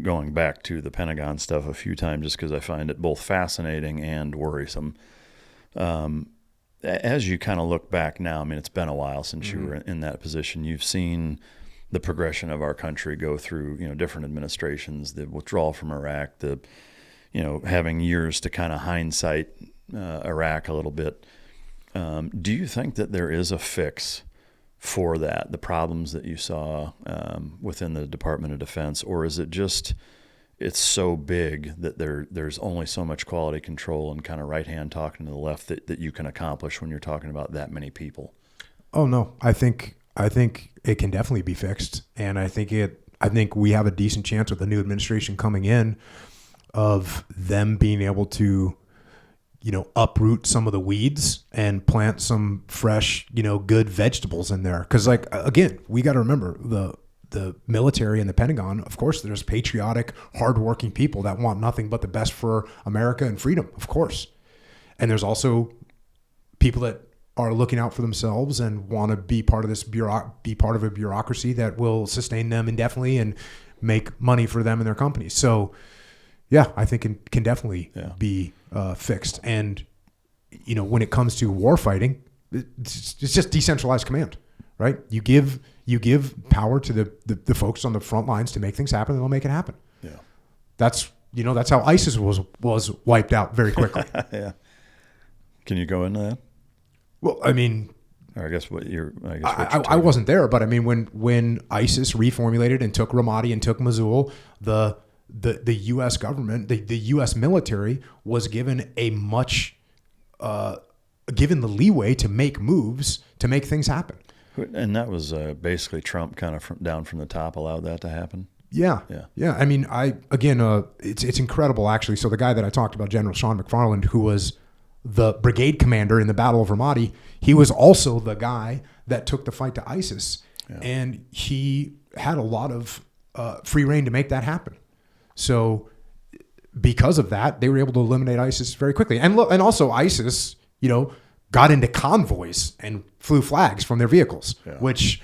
going back to the Pentagon stuff a few times just because I find it both fascinating and worrisome. As you kind of look back now, I mean, it's been a while since you were in that position. You've seen the progression of our country go through, different administrations, the withdrawal from Iraq, having years to kind of hindsight Iraq a little bit. Do you think that there is a fix for that, the problems that you saw within the Department of Defense, or is it just it's so big that there's only so much quality control and kind of right hand talking to the left that you can accomplish when you're talking about that many people? Oh no, I think it can definitely be fixed, and I think we have a decent chance with the new administration coming in of them being able to, uproot some of the weeds and plant some fresh, good vegetables in there. Because again, we got to remember the military and the Pentagon, of course, there's patriotic, hardworking people that want nothing but the best for America and freedom, of course. And there's also people that are looking out for themselves and want to be part of this be part of a bureaucracy that will sustain them indefinitely and make money for them and their companies. So, yeah, I think it can definitely be fixed. And, when it comes to war fighting, it's just decentralized command, right? You give power to the folks on the front lines to make things happen, and they'll make it happen. Yeah. That's how ISIS was wiped out very quickly. Yeah. Can you go into that? Well, I mean, or I guess I wasn't there, but I mean, when ISIS reformulated and took Ramadi and took Mosul, the U.S. government, the U.S. military was given given the leeway to make moves to make things happen. And that was basically Trump kind of down from the top allowed that to happen. Yeah. I mean, it's incredible actually. So the guy that I talked about, General Sea McFarland, who was the brigade commander in the Battle of Ramadi, he was also the guy that took the fight to ISIS, and he had a lot of free reign to make that happen. So because of that, they were able to eliminate ISIS very quickly. And also ISIS, got into convoys and flew flags from their vehicles, which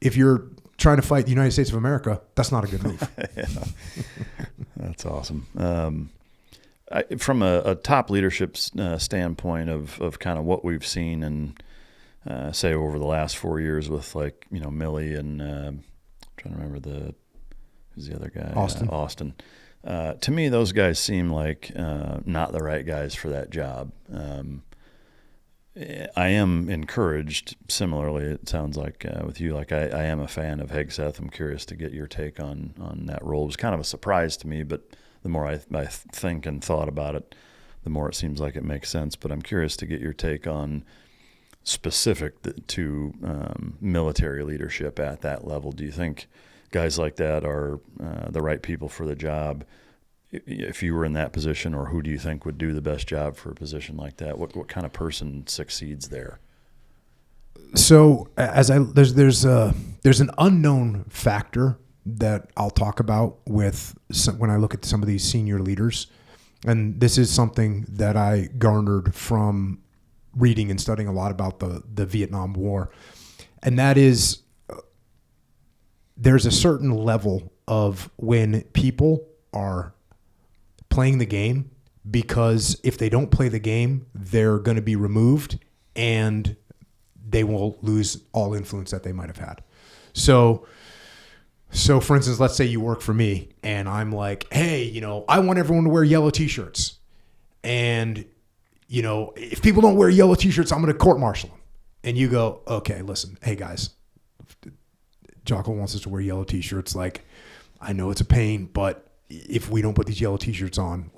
if you're trying to fight the United States of America, that's not a good move. That's awesome. From a top leadership standpoint of kind of what we've seen and say over the last 4 years with Milley and I'm trying to remember who's the other guy? Austin. To me, those guys seem like not the right guys for that job. I am encouraged. Similarly, it sounds like with you, I am a fan of Hegseth. I'm curious to get your take on that role. It was kind of a surprise to me, but the more I think and thought about it, the more it seems like it makes sense. But I'm curious to get your take on specific to military leadership at that level. Do you think guys like that are the right people for the job? If you were in that position, or who do you think would do the best job for a position like that? What kind of person succeeds there? So there's an unknown factor that I'll talk about when I look at some of these senior leaders, and this is something that I garnered from reading and studying a lot about the Vietnam War, and that is there's a certain level of when people are playing the game, because if they don't play the game, they're going to be removed and they will lose all influence that they might have had. So for instance, let's say you work for me and I'm like, hey, I want everyone to wear yellow t-shirts. And, if people don't wear yellow t-shirts, I'm going to court-martial them. And you go, okay, listen, hey guys, Jocko wants us to wear yellow t-shirts. I know it's a pain, but if we don't put these yellow t-shirts on,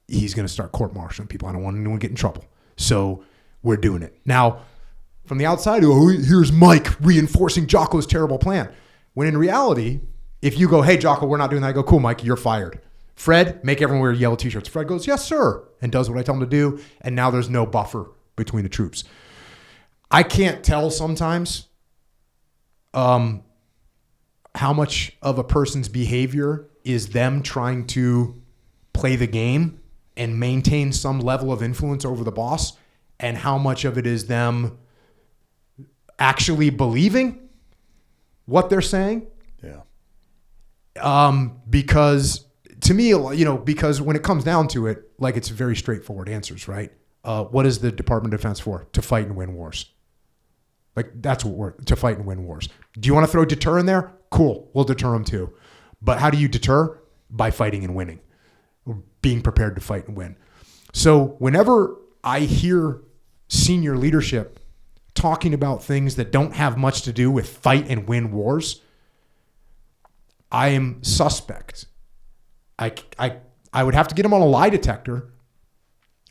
he's going to start court-martialing people. I don't want anyone to get in trouble. So we're doing it. Now, from the outside, here's Mike reinforcing Jocko's terrible plan. When in reality, if you go, hey, Jocko, we're not doing that, I go, cool, Mike, you're fired. Fred, make everyone wear yellow t-shirts. Fred goes, yes, sir, and does what I tell him to do, and now there's no buffer between the troops. I can't tell sometimes how much of a person's behavior is them trying to play the game and maintain some level of influence over the boss, and how much of it is them actually believing what they're saying. Yeah. Because to me, because when it comes down to it, like it's very straightforward answers, right? What is the Department of Defense for? To fight and win wars. Like that's what we're to fight and win wars. Do you want to throw deter in there? Cool, we'll deter them too. But how do you deter? By fighting and winning, being prepared to fight and win. So whenever I hear senior leadership talking about things that don't have much to do with fight and win wars, I am suspect. I would have to get them on a lie detector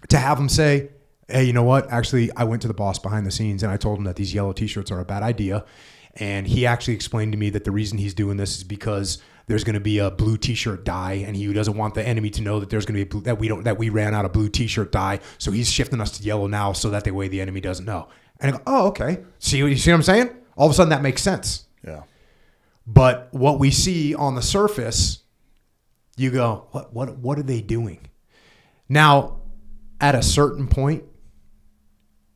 to have them say, hey, you know what? Actually, I went to the boss behind the scenes and I told him that these yellow t-shirts are a bad idea. And he actually explained to me that the reason he's doing this is because there's going to be a blue t-shirt dye and he doesn't want the enemy to know that there's going to be that we ran out of blue t-shirt dye. So he's shifting us to yellow now so that the way the enemy doesn't know. And I go, oh, okay. You see what I'm saying? All of a sudden that makes sense. Yeah. But what we see on the surface, you go, what are they doing? Now, at a certain point,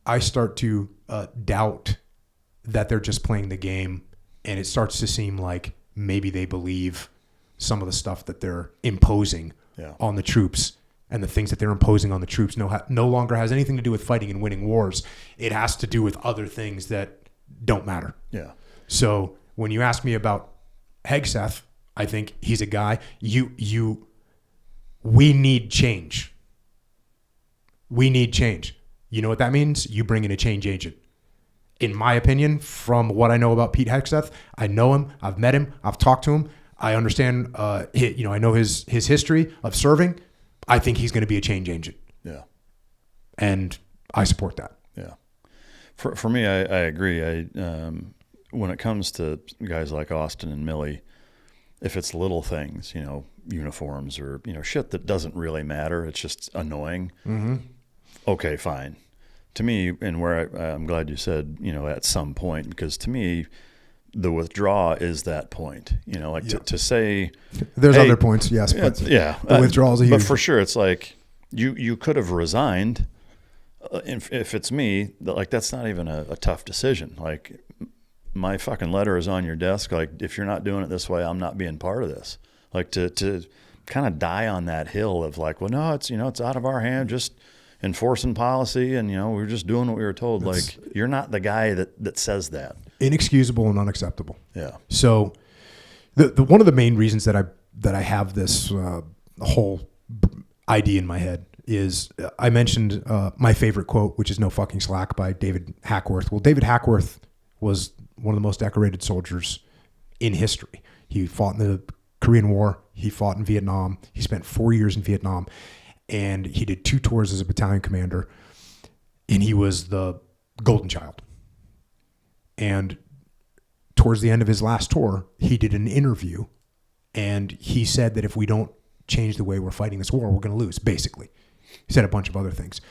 I start to doubt that they're just playing the game, and it starts to seem like maybe they believe some of the stuff that they're imposing on the troops, and the things that they're imposing on the troops no longer has anything to do with fighting and winning wars. It has to do with other things that don't matter. Yeah. So when you ask me about Hegseth, I think he's a guy. We need change. We need change. You know what that means? You bring in a change agent. In my opinion, from what I know about Pete Hegseth, I know him. I've met him. I've talked to him. I understand. I know his history of serving. I think he's going to be a change agent. Yeah, and I support that. Yeah, for me, I agree. When it comes to guys like Austin and Milley, if it's little things, uniforms or shit that doesn't really matter, it's just annoying. Mm-hmm. Okay, fine. To me, and where I'm glad you said, at some point, because to me, the withdrawal is that point. To say there's other points, yes, but the withdrawal is a huge. But for sure, it's like you could have resigned. If it's me, that's not even a tough decision. Like, my fucking letter is on your desk. Like, if you're not doing it this way, I'm not being part of this. Like, to kind of die on that hill of like, well, no, it's it's out of our hand. Just enforcing policy, and we're just doing what we were told. Like, you're not the guy that says that. Inexcusable and unacceptable. Yeah. So, the one of the main reasons that I have this whole idea in my head is I mentioned my favorite quote, which is "No fucking slack" by David Hackworth. Well, David Hackworth was one of the most decorated soldiers in history. He fought in the Korean War. He fought in Vietnam. He spent 4 years in Vietnam. And he did 2 tours as a battalion commander, and he was the golden child. And towards the end of his last tour, he did an interview, and he said that if we don't change the way we're fighting this war, we're going to lose, basically. He said a bunch of other things.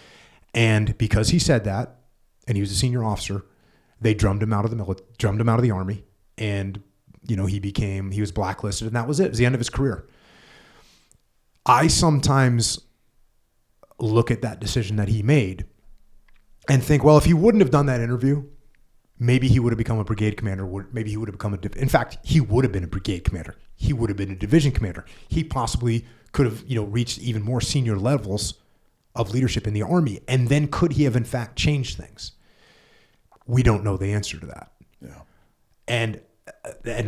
And because he said that, and he was a senior officer, they drummed him out of the army, and he was blacklisted, and that was it. It was the end of his career. I sometimes look at that decision that he made and think, well, if he wouldn't have done that interview, maybe he would have become a brigade commander. Maybe he would have become in fact, he would have been a brigade commander. He would have been a division commander. He possibly could have, reached even more senior levels of leadership in the army. And then could he have in fact changed things? We don't know the answer to that. Yeah. And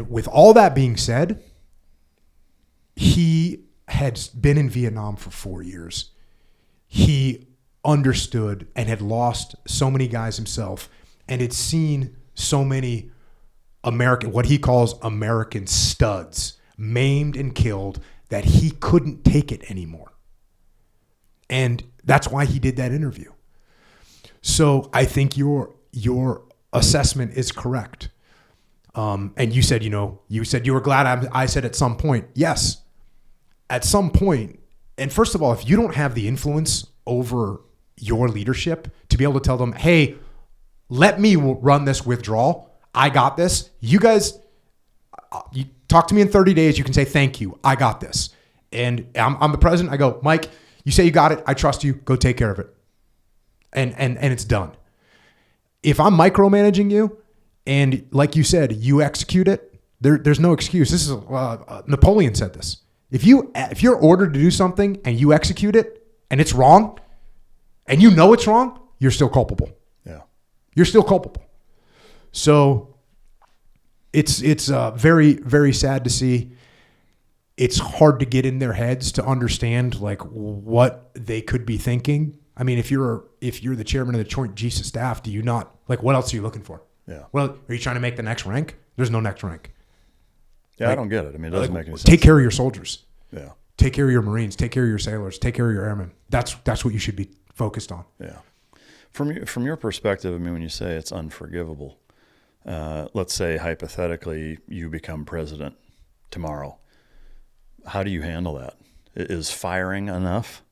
with all that being said, he had been in Vietnam for 4 years. He understood and had lost so many guys himself, and had seen so many what he calls American studs, maimed and killed, that he couldn't take it anymore. And that's why he did that interview. So I think your assessment is correct. And you said, you were glad I said at some point. Yes. At some point, and first of all, if you don't have the influence over your leadership to be able to tell them, hey, let me run this withdrawal. I got this. You guys, you talk to me in 30 days. You can say, thank you. I got this. And I'm the president. I go, Mike, you say you got it. I trust you. Go take care of it. And it's done. If I'm micromanaging you and like you said, you execute it There's no excuse. This is Napoleon said this. If you're ordered to do something and you execute it and it's wrong, and you know it's wrong, you're still culpable. Yeah, you're still culpable. So it's very, very sad to see. It's hard to get in their heads to understand like what they could be thinking. I mean, if you're the chairman of the Joint Chiefs of Staff, do you not like what else are you looking for? Yeah. Well, are you trying to make the next rank? There's no next rank. Yeah, I don't get it. I mean, it doesn't make any sense. Take care of your soldiers. Yeah. Take care of your Marines. Take care of your sailors. Take care of your airmen. That's what you should be focused on. Yeah. From your perspective, I mean, when you say it's unforgivable, let's say hypothetically you become president tomorrow. How do you handle that? Is firing enough?